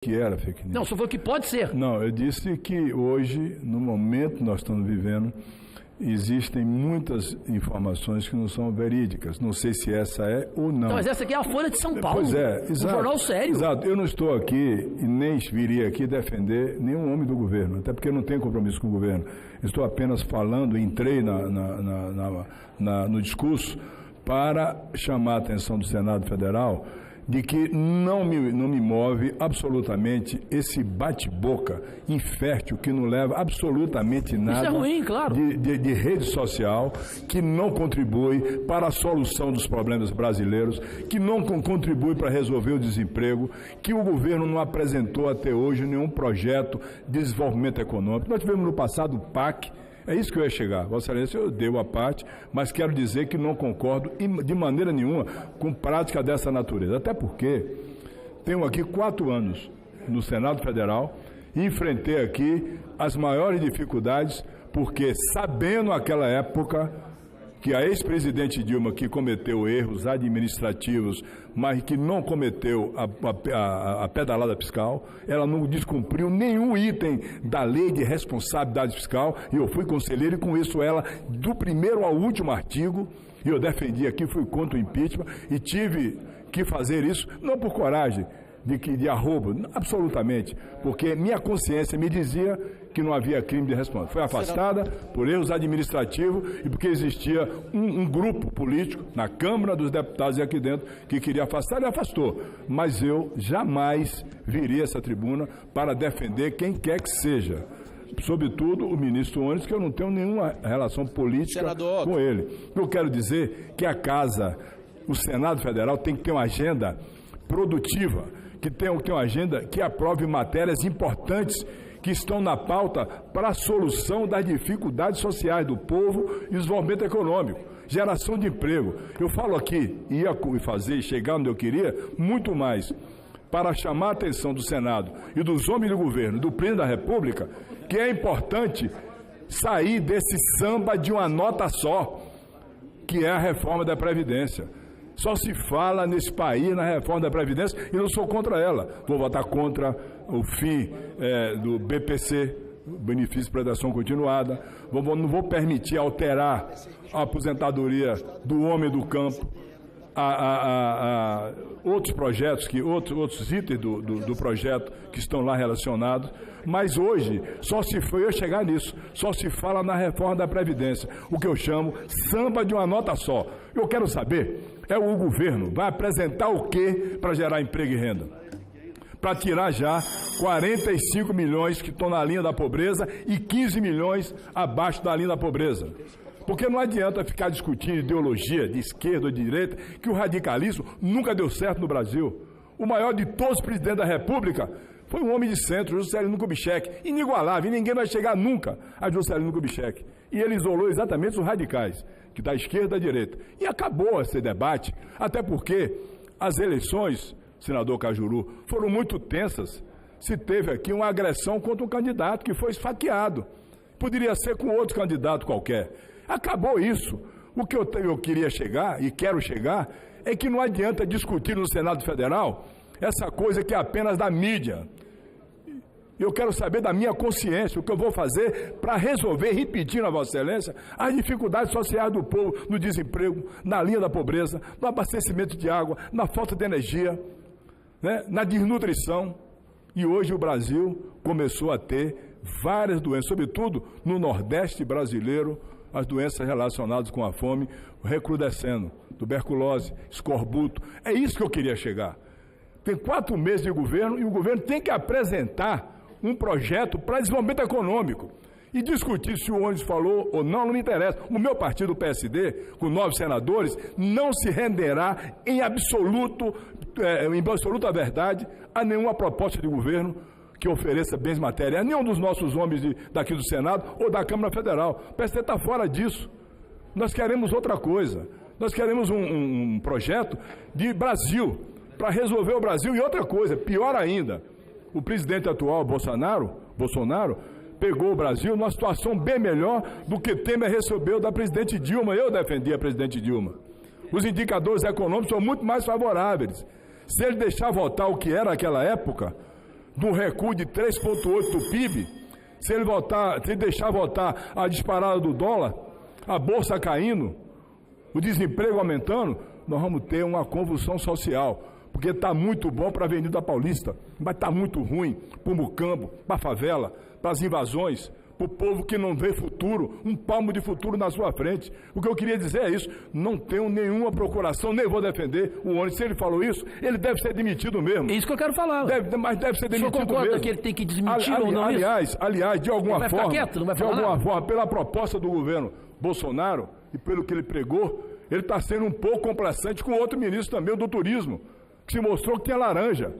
que era fake news. Não, só falou que pode ser. Não, eu disse que hoje, no momento que nós estamos vivendo, existem muitas informações que não são verídicas. Não sei se essa é ou não. Então, mas essa aqui é a Folha de São Paulo. Pois é, exato. Um jornal sério. Exato. Eu não estou aqui e nem viria aqui defender nenhum homem do governo, até porque eu não tenho compromisso com o governo. Estou apenas falando, entrei no discurso para chamar a atenção do Senado Federal de que não me move absolutamente esse bate-boca infértil que não leva absolutamente nada. Isso é ruim, claro. De rede social, que não contribui para a solução dos problemas brasileiros, que não contribui para resolver o desemprego, que o governo não apresentou até hoje nenhum projeto de desenvolvimento econômico. Nós tivemos no passado o PAC. É isso que eu ia chegar. Vossa Excelência, eu dei a parte, mas quero dizer que não concordo de maneira nenhuma com prática dessa natureza. Até porque tenho aqui 4 anos no Senado Federal e enfrentei aqui as maiores dificuldades, porque sabendo naquela época que a ex-presidente Dilma, que cometeu erros administrativos, mas que não cometeu a pedalada fiscal, ela não descumpriu nenhum item da lei de responsabilidade fiscal, e eu fui conselheiro e conheço ela do primeiro ao último artigo, e eu defendi aqui, fui contra o impeachment, e tive que fazer isso, não por coragem, de arrobo, absolutamente, porque minha consciência me dizia que não havia crime de responsabilidade. Foi afastada por erros administrativos e porque existia um grupo político na Câmara dos Deputados e aqui dentro que queria afastar e afastou. Mas eu jamais viria a essa tribuna para defender quem quer que seja. Sobretudo o ministro Onyx, que eu não tenho nenhuma relação política com ele. Eu quero dizer que a Casa, o Senado Federal, tem que ter uma agenda produtiva, que tenha uma agenda que aprove matérias importantes que estão na pauta para a solução das dificuldades sociais do povo e desenvolvimento econômico, geração de emprego. Eu falo aqui, ia fazer e chegar onde eu queria, muito mais para chamar a atenção do Senado e dos homens do governo, do presidente da República, que é importante sair desse samba de uma nota só, que é a reforma da Previdência. Só se fala nesse país na reforma da Previdência e eu sou contra ela. Vou votar contra o fim do BPC, benefício de prestação continuada. Não vou permitir alterar a aposentadoria do homem do campo, outros projetos, outros itens do projeto que estão lá relacionados. Mas hoje, eu ia chegar nisso, só se fala na reforma da Previdência, o que eu chamo samba de uma nota só. Eu quero saber, o governo vai apresentar o quê para gerar emprego e renda? Para tirar já 45 milhões que estão na linha da pobreza e 15 milhões abaixo da linha da pobreza. Porque não adianta ficar discutindo ideologia de esquerda ou de direita, que o radicalismo nunca deu certo no Brasil. O maior de todos os presidentes da República foi um homem de centro, Juscelino Kubitschek, inigualável, e ninguém vai chegar nunca a Juscelino Kubitschek. E ele isolou exatamente os radicais, que da esquerda e da direita. E acabou esse debate, até porque as eleições, senador Cajuru, foram muito tensas. Se teve aqui uma agressão contra um candidato que foi esfaqueado. Poderia ser com outro candidato qualquer. Acabou isso. O que eu queria chegar, e quero chegar, é que não adianta discutir no Senado Federal essa coisa que é apenas da mídia. Eu quero saber da minha consciência, o que eu vou fazer para resolver, repetindo a Vossa Excelência, as dificuldades sociais do povo no desemprego, na linha da pobreza, no abastecimento de água, na falta de energia, né, na desnutrição. E hoje o Brasil começou a ter várias doenças, sobretudo no Nordeste brasileiro, as doenças relacionadas com a fome recrudescendo, tuberculose, escorbuto. É isso que eu queria chegar. Tem 4 meses de governo e o governo tem que apresentar um projeto para desenvolvimento econômico. E discutir se o Onyx falou ou não me interessa. O meu partido, o PSD, com 9 senadores, não se renderá em absoluta verdade a nenhuma proposta de governo que ofereça bens materiais, nenhum dos nossos homens daqui do Senado ou da Câmara Federal. O PSD está fora disso. Nós queremos outra coisa. Nós queremos um projeto de Brasil, para resolver o Brasil. E outra coisa, pior ainda, o presidente atual, Bolsonaro, pegou o Brasil numa situação bem melhor do que Temer recebeu da presidente Dilma. Eu defendi a presidente Dilma. Os indicadores econômicos são muito mais favoráveis. Se ele deixar votar o que era naquela época, de um recuo de 3,8% do PIB, se ele deixar votar a disparada do dólar, a bolsa caindo, o desemprego aumentando, nós vamos ter uma convulsão social, porque está muito bom para a Avenida Paulista, mas está muito ruim para o Mucambo, para a favela, para as invasões, para o povo que não vê futuro, um palmo de futuro na sua frente. O que eu queria dizer é isso, não tenho nenhuma procuração, nem vou defender o Onyx. Se ele falou isso, ele deve ser demitido mesmo. É isso que eu quero falar. Mas deve ser demitido mesmo. O senhor concorda que ele tem que desmentir ou não Aliás, de alguma forma, quieto, não vai falar forma, pela proposta do governo Bolsonaro e pelo que ele pregou, ele está sendo um pouco complacente com outro ministro também, o do turismo, que se mostrou que tinha laranja.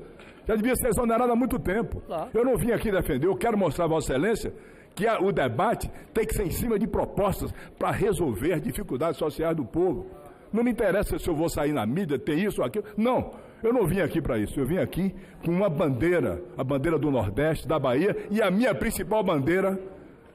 Já devia ser exonerado há muito tempo. Claro. Eu não vim aqui defender, eu quero mostrar a Vossa Excelência que o debate tem que ser em cima de propostas para resolver as dificuldades sociais do povo. Não me interessa se eu vou sair na mídia, ter isso ou aquilo. Não, eu não vim aqui para isso. Eu vim aqui com uma bandeira, a bandeira do Nordeste, da Bahia, e a minha principal bandeira,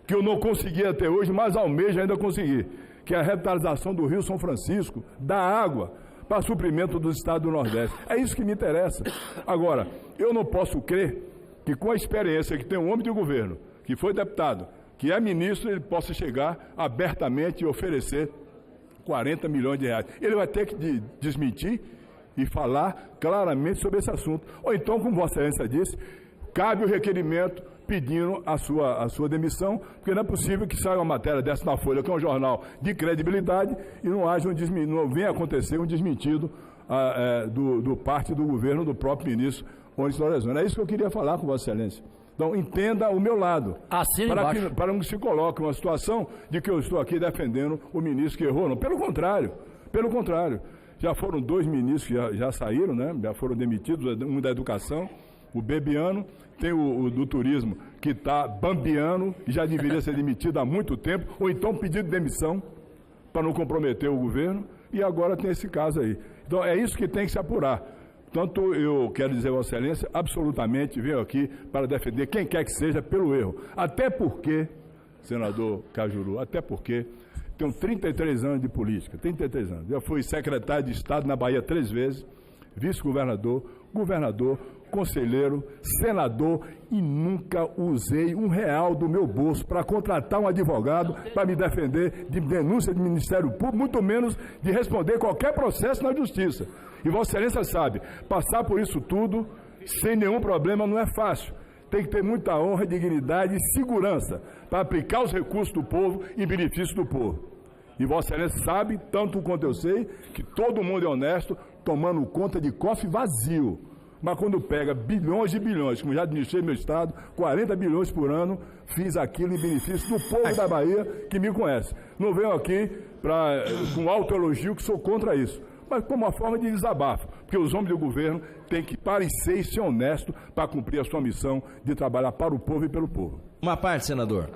que eu não consegui até hoje, mas almejo ainda conseguir, que é a revitalização do Rio São Francisco, da água, para suprimento dos estados do Nordeste. É isso que me interessa. Agora, eu não posso crer que com a experiência que tem um homem de governo, que foi deputado, que é ministro, ele possa chegar abertamente e oferecer 40 milhões de reais. Ele vai ter que desmentir e falar claramente sobre esse assunto. Ou então, como Vossa Excelência disse, cabe o requerimento pedindo a sua demissão, porque não é possível que saia uma matéria dessa na Folha, que é um jornal de credibilidade, e não venha acontecer um desmentido do parte do governo do próprio ministro Onyx Lorenzoni. É isso que eu queria falar com Vossa Excelência. Então, entenda o meu lado, para não se coloque uma situação de que eu estou aqui defendendo o ministro que errou. Não, pelo contrário. Já foram 2 ministros que já saíram, né? Já foram demitidos, um da educação, o Bebiano, tem o do turismo, que está bambiano, e já deveria ser demitido há muito tempo, ou então pedido demissão, para não comprometer o governo, e agora tem esse caso aí. Então, é isso que tem que se apurar. Portanto, eu quero dizer, Vossa Excelência, absolutamente venho aqui para defender quem quer que seja pelo erro. Até porque, senador Cajuru, tenho 33 anos de política, 33 anos. Já fui secretário de Estado na Bahia 3 vezes, vice-governador, governador, conselheiro, senador, e nunca usei R$1 do meu bolso para contratar um advogado para me defender de denúncia do Ministério Público, muito menos de responder qualquer processo na Justiça. E Vossa Excelência sabe, passar por isso tudo sem nenhum problema não é fácil. Tem que ter muita honra, dignidade e segurança para aplicar os recursos do povo em benefício do povo. E Vossa Excelência sabe, tanto quanto eu sei, que todo mundo é honesto, tomando conta de cofre vazio. Mas quando pega bilhões e bilhões, como já administrei meu Estado, 40 bilhões por ano, fiz aquilo em benefício do povo da Bahia que me conhece. Não venho aqui com autoelogio, que sou contra isso, mas como uma forma de desabafo, porque os homens do governo têm que parecer e ser honestos para cumprir a sua missão de trabalhar para o povo e pelo povo. Uma parte, senador.